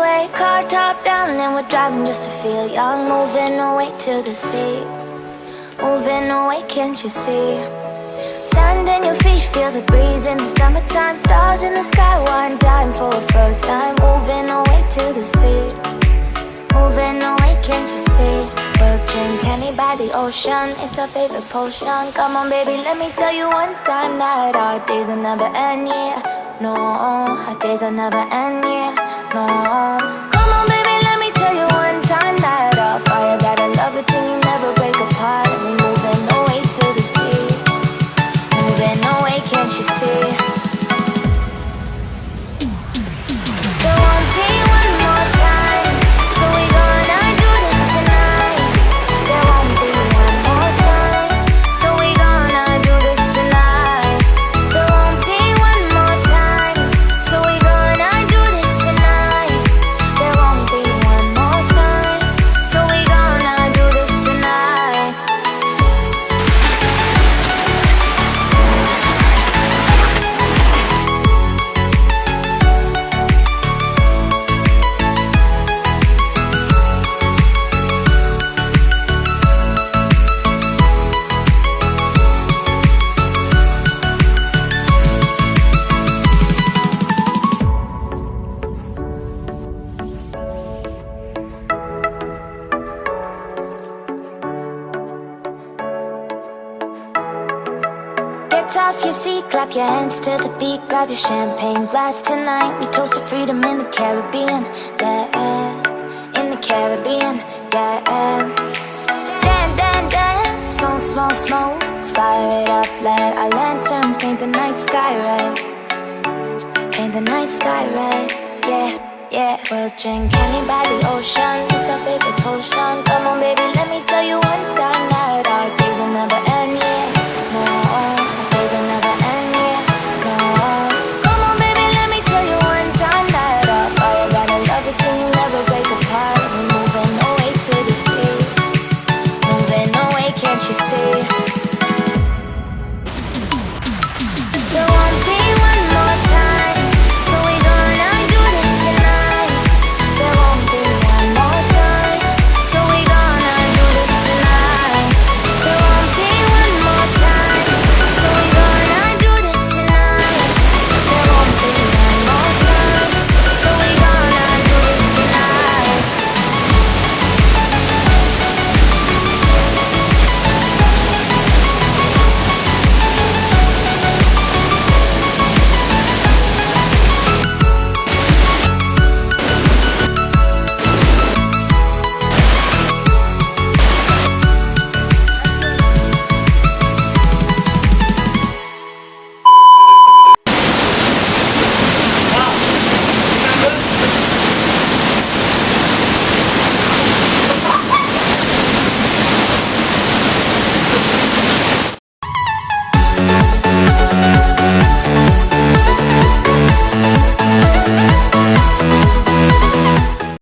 away, car top down, and we're driving just to feel young. Moving away to the sea, moving away, can't you see? Sand in your feet, feel the breeze in the summertime. Stars in the sky, one time for a first time. Moving away to the sea, moving away, can't you see? We'll drink honey by the ocean, it's our favorite potion. Come on baby, let me tell you one time that our days will never end, yeah. No, our days will never end, yeah. No. Come on baby, let me tell you one time that our fire got a love it till you never break apart. And we moving away to the sea, moving away, can't you see? There won't be one more time, so we gonna do this tonight. There won't be one more time, so we gonna do this tonight. There won't be one more time, so we gonna do this tonight. There won't be one more time, so we gonna do this tonight. Get off your seat, clap your hands to the beat. Grab your champagne glass tonight. We toast to freedom in the Caribbean, yeah. In the Caribbean, yeah. Dance, dance, dance, smoke, smoke, smoke. Fire it up, let our lanterns paint the night sky red. Paint the night sky red, yeah, yeah. We'll drink honey by the ocean, it's our favorite potion. Come on baby, let me tell you one time